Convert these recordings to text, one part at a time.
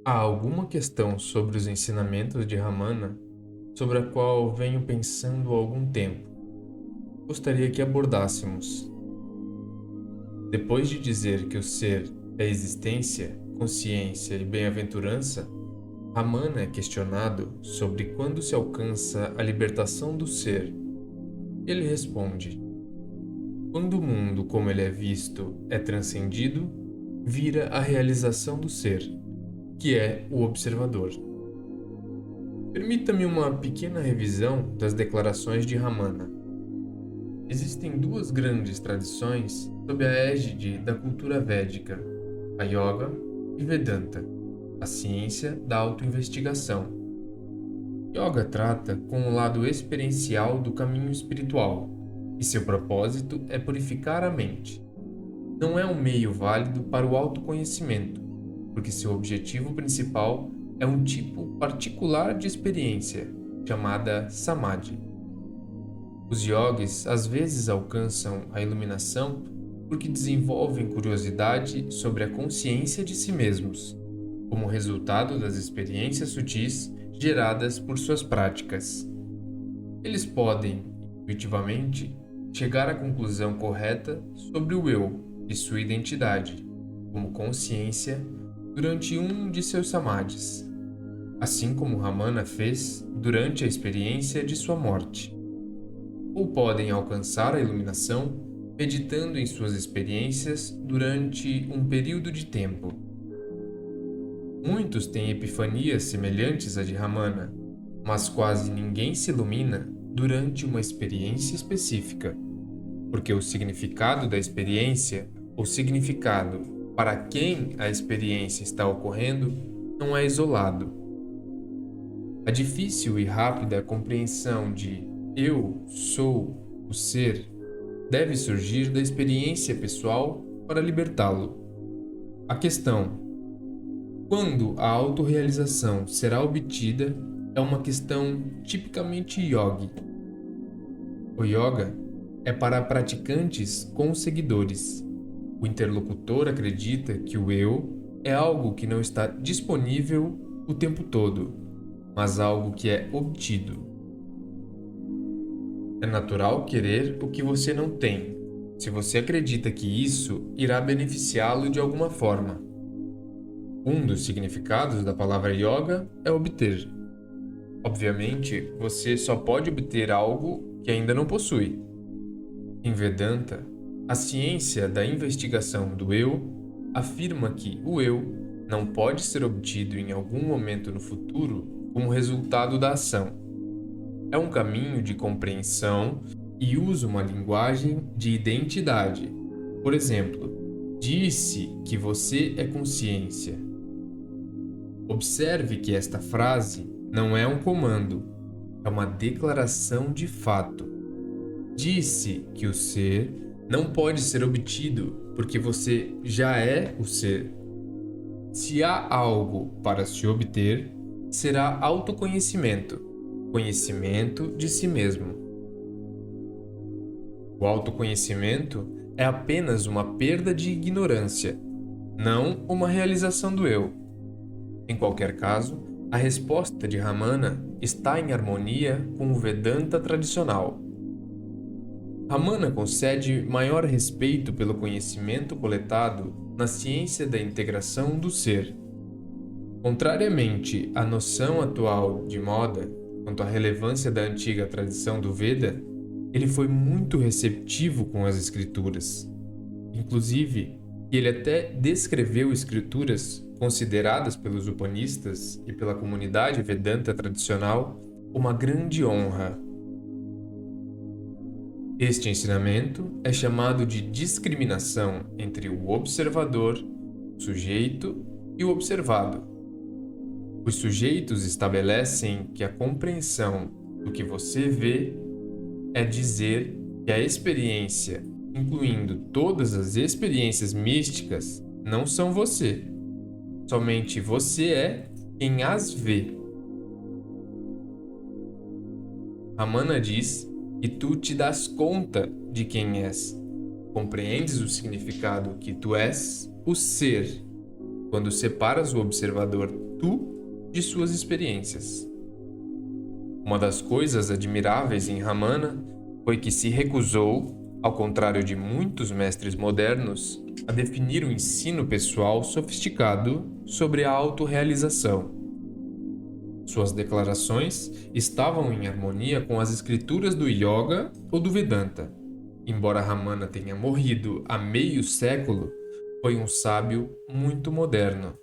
Há alguma questão sobre os ensinamentos de Ramana sobre a qual venho pensando há algum tempo. Gostaria que abordássemos. Depois de dizer que o ser é existência, consciência e bem-aventurança, Ramana é questionado sobre quando se alcança a libertação do ser. Ele responde: quando o mundo como ele é visto é transcendido, vira a realização do ser, que é o observador. Permita-me uma pequena revisão das declarações de Ramana. Existem duas grandes tradições sob a égide da cultura védica, a Yoga e Vedanta, a ciência da autoinvestigação. Yoga trata com o lado experiencial do caminho espiritual, e seu propósito é purificar a mente. Não é um meio válido para o autoconhecimento, porque seu objetivo principal é um tipo particular de experiência, chamada Samadhi. Os yogis às vezes alcançam a iluminação porque desenvolvem curiosidade sobre a consciência de si mesmos, como resultado das experiências sutis geradas por suas práticas. Eles podem, intuitivamente, chegar à conclusão correta sobre o eu e sua identidade, como consciência, durante um de seus samadhis, assim como Ramana fez durante a experiência de sua morte. Ou podem alcançar a iluminação meditando em suas experiências durante um período de tempo. Muitos têm epifanias semelhantes à de Ramana, mas quase ninguém se ilumina durante uma experiência específica, porque o significado da experiência, ou significado para quem a experiência está ocorrendo, não é isolado. A difícil e rápida compreensão de eu sou o ser deve surgir da experiência pessoal para libertá-lo. A questão: quando a autorrealização será obtida é uma questão tipicamente yogi. O yoga é para praticantes com seguidores. O interlocutor acredita que o eu é algo que não está disponível o tempo todo, mas algo que é obtido. É natural querer o que você não tem, se você acredita que isso irá beneficiá-lo de alguma forma. Um dos significados da palavra yoga é obter. Obviamente, você só pode obter algo que ainda não possui. Em Vedanta, a ciência da investigação do eu afirma que o eu não pode ser obtido em algum momento no futuro como resultado da ação. É um caminho de compreensão e usa uma linguagem de identidade. Por exemplo, disse que você é consciência. Observe que esta frase não é um comando, é uma declaração de fato. Disse que o ser não pode ser obtido porque você já é o ser. Se há algo para se obter, será autoconhecimento, conhecimento de si mesmo. O autoconhecimento é apenas uma perda de ignorância, não uma realização do eu. Em qualquer caso, a resposta de Ramana está em harmonia com o Vedanta tradicional. Ramana concede maior respeito pelo conhecimento coletado na ciência da integração do ser. Contrariamente à noção atual de moda quanto à relevância da antiga tradição do Veda, ele foi muito receptivo com as escrituras. Inclusive, ele até descreveu escrituras consideradas pelos Upanistas e pela comunidade Vedanta tradicional uma grande honra. Este ensinamento é chamado de discriminação entre o observador, o sujeito e o observado. Os sujeitos estabelecem que a compreensão do que você vê é dizer que a experiência, incluindo todas as experiências místicas, não são você. Somente você é quem as vê. Ramana diz que tu te das conta de quem és. Compreendes o significado que tu és o ser, quando separas o observador tu de suas experiências. Uma das coisas admiráveis em Ramana foi que se recusou, ao contrário de muitos mestres modernos, a definir um ensino pessoal sofisticado sobre a autorrealização. Suas declarações estavam em harmonia com as escrituras do Yoga ou do Vedanta. Embora Ramana tenha morrido há meio século, foi um sábio muito moderno,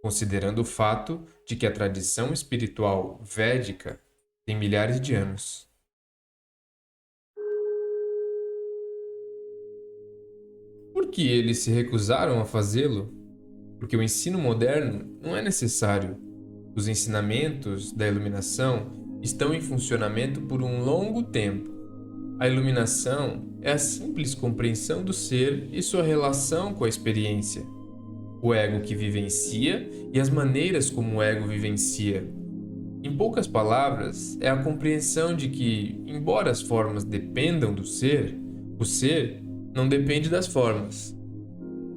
considerando o fato de que a tradição espiritual védica tem milhares de anos. Por que eles se recusaram a fazê-lo? Porque o ensino moderno não é necessário. Os ensinamentos da iluminação estão em funcionamento por um longo tempo. A iluminação é a simples compreensão do ser e sua relação com a experiência. O ego que vivencia e as maneiras como o ego vivencia. Em poucas palavras, é a compreensão de que, embora as formas dependam do ser, o ser não depende das formas.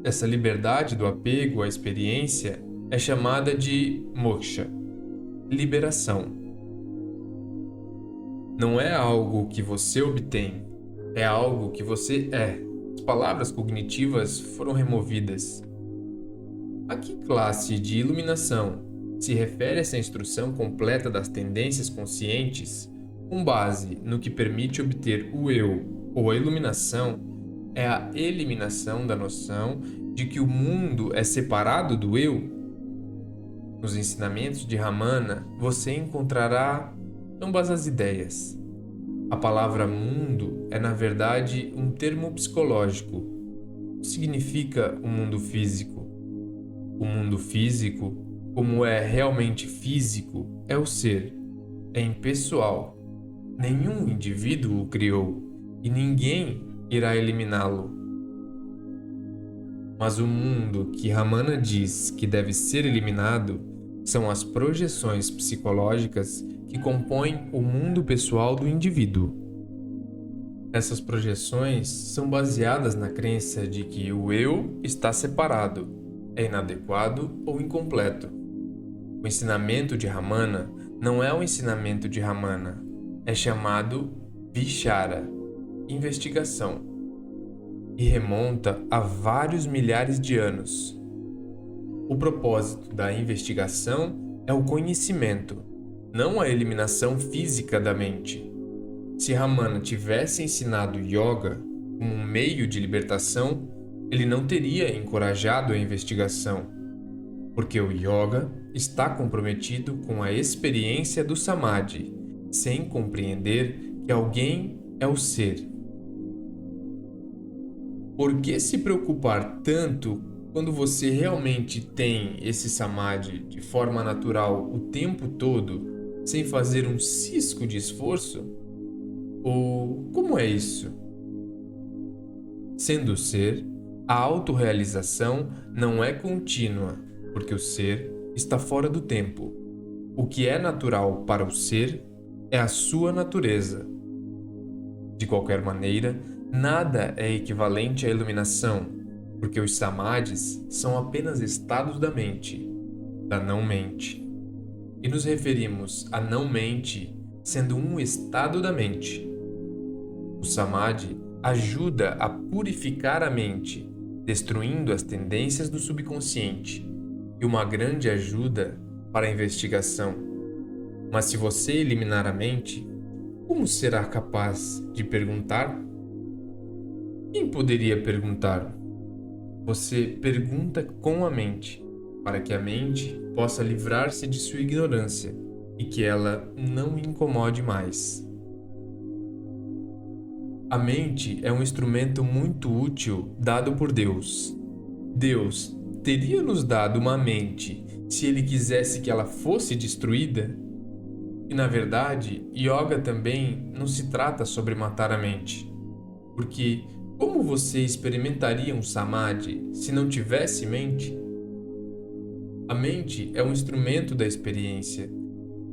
Essa liberdade do apego à experiência é chamada de moksha, liberação. Não é algo que você obtém, é algo que você é. As palavras cognitivas foram removidas. A que classe de iluminação se refere essa instrução completa das tendências conscientes, com base no que permite obter o eu ou a iluminação, é a eliminação da noção de que o mundo é separado do eu? Nos ensinamentos de Ramana, você encontrará ambas as ideias. A palavra mundo é, na verdade, um termo psicológico. Significa o mundo físico. O mundo físico, como é realmente físico, é o ser. É impessoal. Nenhum indivíduo o criou e ninguém irá eliminá-lo. Mas o mundo que Ramana diz que deve ser eliminado são as projeções psicológicas que compõem o mundo pessoal do indivíduo. Essas projeções são baseadas na crença de que o eu está separado, é inadequado ou incompleto. O ensinamento de Ramana não é o ensinamento de Ramana, é chamado Vichara, investigação, e remonta a vários milhares de anos. O propósito da investigação é o conhecimento, não a eliminação física da mente. Se Ramana tivesse ensinado yoga como um meio de libertação, ele não teria encorajado a investigação, porque o yoga está comprometido com a experiência do samadhi, sem compreender que alguém é o ser. Por que se preocupar tanto quando você realmente tem esse samadhi de forma natural o tempo todo, sem fazer um cisco de esforço? Ou como é isso? Sendo o ser, a autorrealização não é contínua, porque o ser está fora do tempo. O que é natural para o ser é a sua natureza. De qualquer maneira, nada é equivalente à iluminação, porque os samadhis são apenas estados da mente, da não-mente. E nos referimos à não-mente sendo um estado da mente. O samadhi ajuda a purificar a mente, destruindo as tendências do subconsciente, e uma grande ajuda para a investigação. Mas se você eliminar a mente, como será capaz de perguntar? Quem poderia perguntar? Você pergunta com a mente, para que a mente possa livrar-se de sua ignorância e que ela não o incomode mais. A mente é um instrumento muito útil dado por Deus. Deus teria nos dado uma mente se ele quisesse que ela fosse destruída? E na verdade, yoga também não se trata sobre matar a mente. Porque como você experimentaria um samadhi se não tivesse mente? A mente é um instrumento da experiência.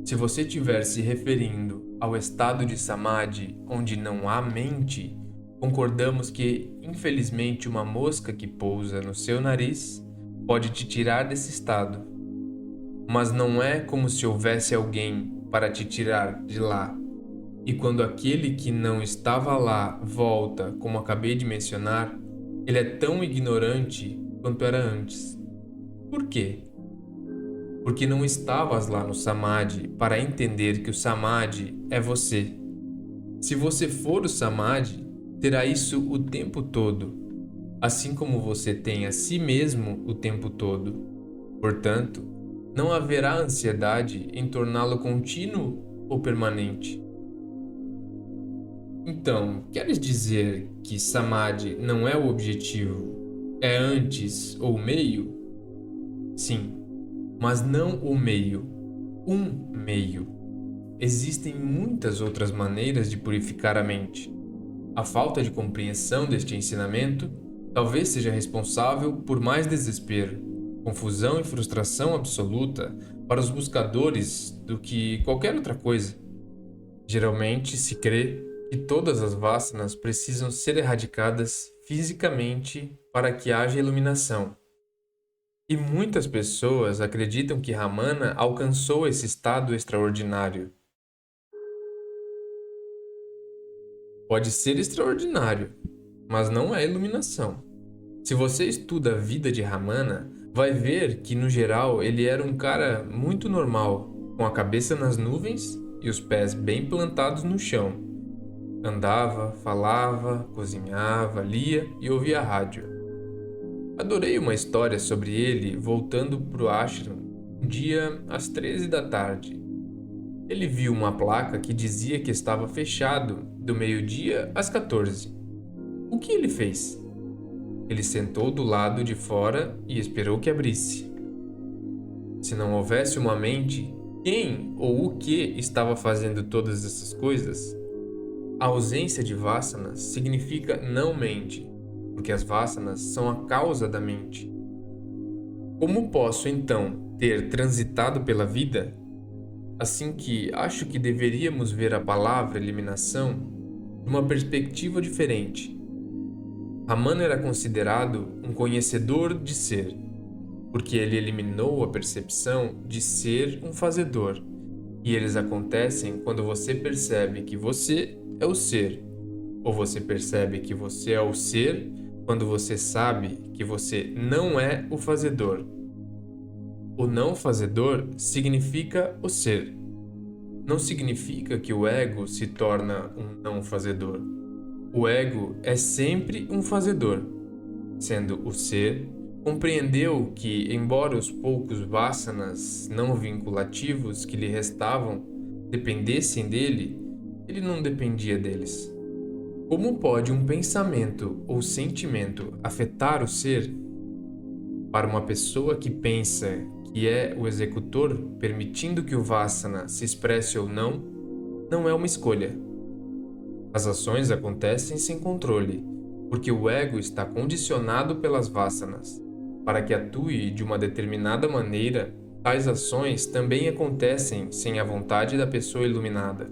Se você estiver se referindo ao estado de samadhi onde não há mente, concordamos que, infelizmente, uma mosca que pousa no seu nariz pode te tirar desse estado, mas não é como se houvesse alguém para te tirar de lá. E quando aquele que não estava lá volta, como acabei de mencionar, ele é tão ignorante quanto era antes. Por quê? Porque não estavas lá no Samadhi para entender que o Samadhi é você. Se você for o Samadhi, terá isso o tempo todo, assim como você tem a si mesmo o tempo todo. Portanto, não haverá ansiedade em torná-lo contínuo ou permanente. Então, queres dizer que Samadhi não é o objetivo, é antes ou meio? Sim, mas não o meio, um meio. Existem muitas outras maneiras de purificar a mente. A falta de compreensão deste ensinamento talvez seja responsável por mais desespero, confusão e frustração absoluta para os buscadores do que qualquer outra coisa. Geralmente se crê que todas as vasanas precisam ser erradicadas fisicamente para que haja iluminação. E muitas pessoas acreditam que Ramana alcançou esse estado extraordinário. Pode ser extraordinário, mas não é iluminação. Se você estuda a vida de Ramana, vai ver que, no geral, ele era um cara muito normal, com a cabeça nas nuvens e os pés bem plantados no chão. Andava, falava, cozinhava, lia e ouvia rádio. Adorei uma história sobre ele voltando para o ashram um dia às 13 da tarde. Ele viu uma placa que dizia que estava fechado do meio-dia às 14. O que ele fez? Ele sentou do lado de fora e esperou que abrisse. Se não houvesse uma mente, quem ou o que estava fazendo todas essas coisas? A ausência de vasanas significa não mente, porque as vasanas são a causa da mente. Como posso, então, ter transitado pela vida? Assim que acho que deveríamos ver a palavra eliminação de uma perspectiva diferente. Ramana era considerado um conhecedor de ser, porque ele eliminou a percepção de ser um fazedor, e eles acontecem quando você percebe que você é o ser, ou você percebe que você é o ser quando você sabe que você não é o fazedor. O não fazedor significa o ser. Não significa que o ego se torna um não fazedor. O ego é sempre um fazedor. Sendo o ser, compreendeu que, embora os poucos vasanas não vinculativos que lhe restavam dependessem dele, ele não dependia deles. Como pode um pensamento ou sentimento afetar o ser? Para uma pessoa que pensa que é o executor, permitindo que o vasana se expresse ou não, não é uma escolha. As ações acontecem sem controle, porque o ego está condicionado pelas vasanas. Para que atue de uma determinada maneira, tais ações também acontecem sem a vontade da pessoa iluminada.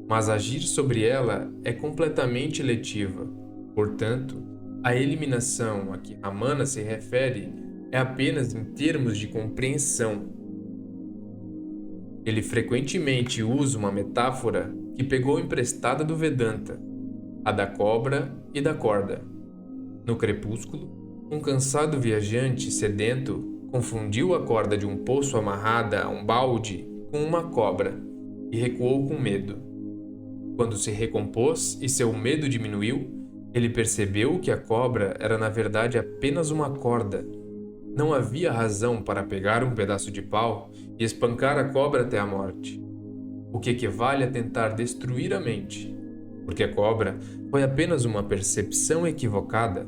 Mas agir sobre ela é completamente eletiva. Portanto, a eliminação a que Ramana se refere é apenas em termos de compreensão. Ele frequentemente usa uma metáfora que pegou emprestada do Vedanta, a da cobra e da corda. No crepúsculo, um cansado viajante sedento confundiu a corda de um poço amarrada a um balde com uma cobra e recuou com medo. Quando se recompôs e seu medo diminuiu, ele percebeu que a cobra era na verdade apenas uma corda. Não havia razão para pegar um pedaço de pau e espancar a cobra até a morte, o que equivale a tentar destruir a mente, porque a cobra foi apenas uma percepção equivocada.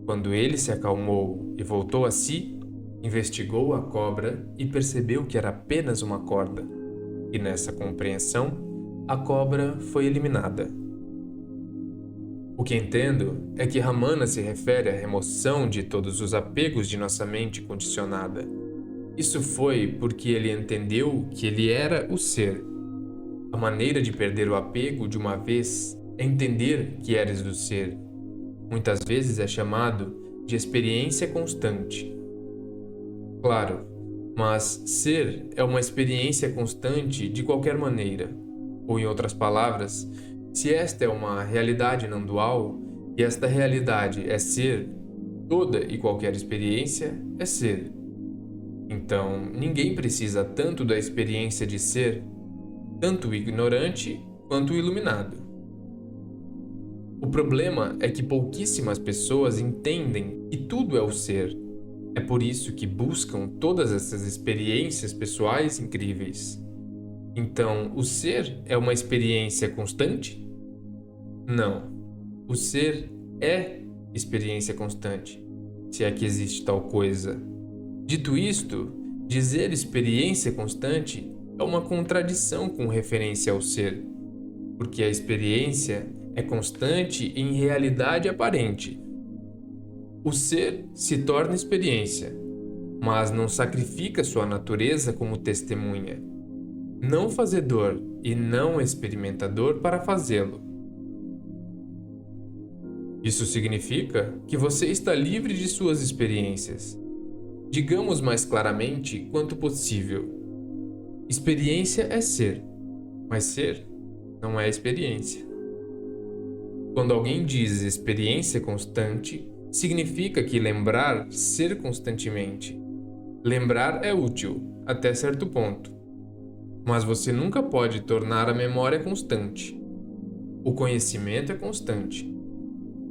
Quando ele se acalmou e voltou a si, investigou a cobra e percebeu que era apenas uma corda, e nessa compreensão, a cobra foi eliminada. O que entendo é que Ramana se refere à remoção de todos os apegos de nossa mente condicionada. Isso foi porque ele entendeu que ele era o ser. A maneira de perder o apego de uma vez é entender que eres do ser. Muitas vezes é chamado de experiência constante. Claro, mas ser é uma experiência constante de qualquer maneira. Ou, em outras palavras, se esta é uma realidade não dual e esta realidade é ser, toda e qualquer experiência é ser. Então, ninguém precisa tanto da experiência de ser, tanto o ignorante quanto o iluminado. O problema é que pouquíssimas pessoas entendem que tudo é o ser. É por isso que buscam todas essas experiências pessoais incríveis. Então, o ser é uma experiência constante? Não. O ser é experiência constante, se é que existe tal coisa. Dito isto, dizer experiência constante é uma contradição com referência ao ser, porque a experiência é constante em realidade aparente. O ser se torna experiência, mas não sacrifica sua natureza como testemunha, não fazedor e não experimentador para fazê-lo. Isso significa que você está livre de suas experiências. Digamos mais claramente quanto possível. Experiência é ser, mas ser não é experiência. Quando alguém diz experiência constante, significa que lembrar ser constantemente. Lembrar é útil, até certo ponto. Mas você nunca pode tornar a memória constante. O conhecimento é constante.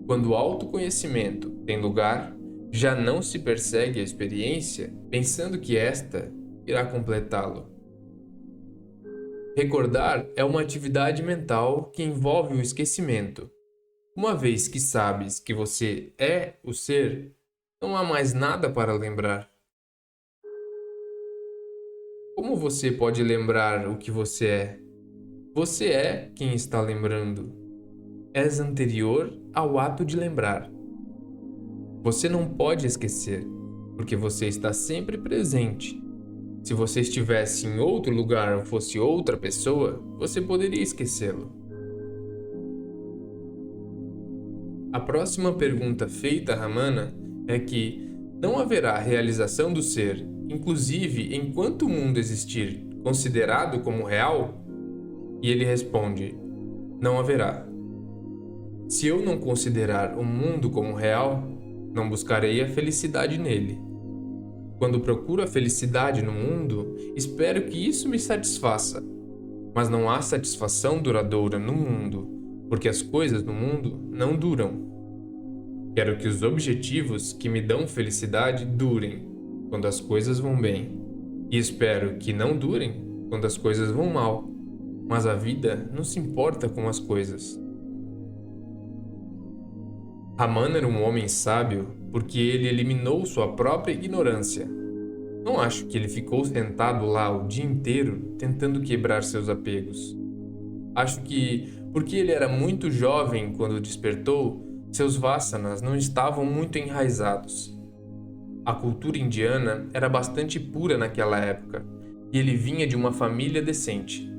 Quando o autoconhecimento tem lugar, já não se persegue a experiência pensando que esta irá completá-lo. Recordar é uma atividade mental que envolve o esquecimento. Uma vez que sabes que você é o ser, não há mais nada para lembrar. Como você pode lembrar o que você é? Você é quem está lembrando. És anterior ao ato de lembrar. Você não pode esquecer, porque você está sempre presente. Se você estivesse em outro lugar ou fosse outra pessoa, você poderia esquecê-lo. A próxima pergunta feita a Ramana é que não haverá realização do ser, inclusive enquanto o mundo existir, considerado como real? E ele responde: não haverá. Se eu não considerar o mundo como real, não buscarei a felicidade nele. Quando procuro a felicidade no mundo, espero que isso me satisfaça. Mas não há satisfação duradoura no mundo, porque as coisas no mundo não duram. Quero que os objetivos que me dão felicidade durem quando as coisas vão bem, e espero que não durem quando as coisas vão mal. Mas a vida não se importa com as coisas. Ramana era um homem sábio porque ele eliminou sua própria ignorância. Não acho que ele ficou sentado lá o dia inteiro tentando quebrar seus apegos. Acho que, porque ele era muito jovem quando despertou, seus vasanas não estavam muito enraizados. A cultura indiana era bastante pura naquela época, e ele vinha de uma família decente,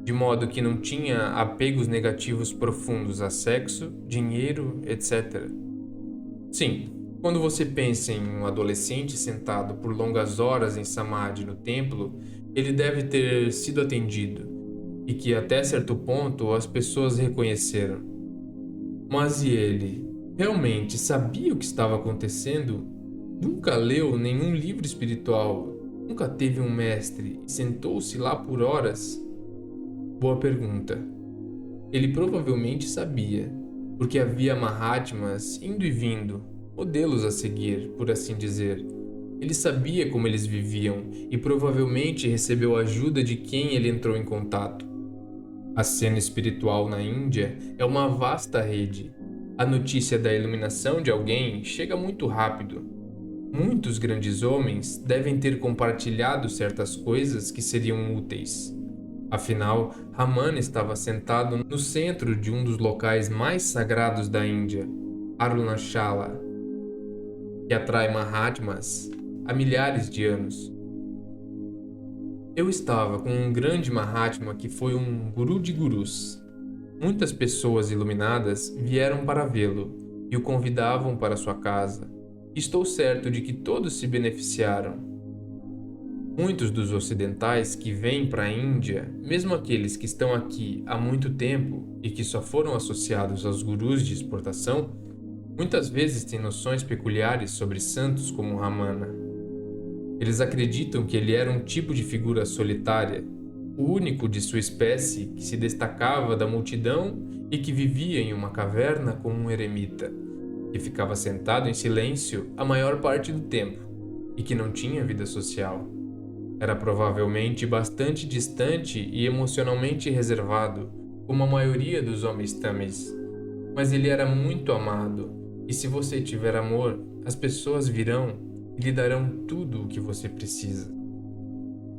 de modo que não tinha apegos negativos profundos a sexo, dinheiro, etc. Sim, quando você pensa em um adolescente sentado por longas horas em samadhi no templo, ele deve ter sido atendido, e que até certo ponto as pessoas reconheceram. Mas e ele? Realmente sabia o que estava acontecendo? Nunca leu nenhum livro espiritual? Nunca teve um mestre e sentou-se lá por horas? Boa pergunta. Ele provavelmente sabia, porque havia Mahatmas indo e vindo, modelos a seguir, por assim dizer. Ele sabia como eles viviam e provavelmente recebeu ajuda de quem ele entrou em contato. A cena espiritual na Índia é uma vasta rede. A notícia da iluminação de alguém chega muito rápido. Muitos grandes homens devem ter compartilhado certas coisas que seriam úteis. Afinal, Ramana estava sentado no centro de um dos locais mais sagrados da Índia, Arunachala, que atrai Mahatmas há milhares de anos. Eu estava com um grande Mahatma que foi um guru de gurus. Muitas pessoas iluminadas vieram para vê-lo e o convidavam para sua casa. Estou certo de que todos se beneficiaram. Muitos dos ocidentais que vêm para a Índia, mesmo aqueles que estão aqui há muito tempo e que só foram associados aos gurus de exportação, muitas vezes têm noções peculiares sobre santos como Ramana. Eles acreditam que ele era um tipo de figura solitária, o único de sua espécie que se destacava da multidão e que vivia em uma caverna como um eremita, que ficava sentado em silêncio a maior parte do tempo e que não tinha vida social. Era provavelmente bastante distante e emocionalmente reservado, como a maioria dos homens tamis, mas ele era muito amado, e se você tiver amor, as pessoas virão e lhe darão tudo o que você precisa.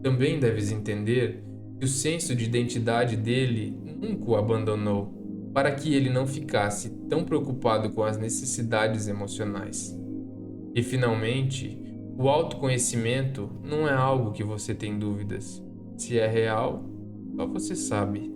Também deves entender que o senso de identidade dele nunca o abandonou, para que ele não ficasse tão preocupado com as necessidades emocionais. E finalmente, o autoconhecimento não é algo que você tem dúvidas. Se é real, só você sabe.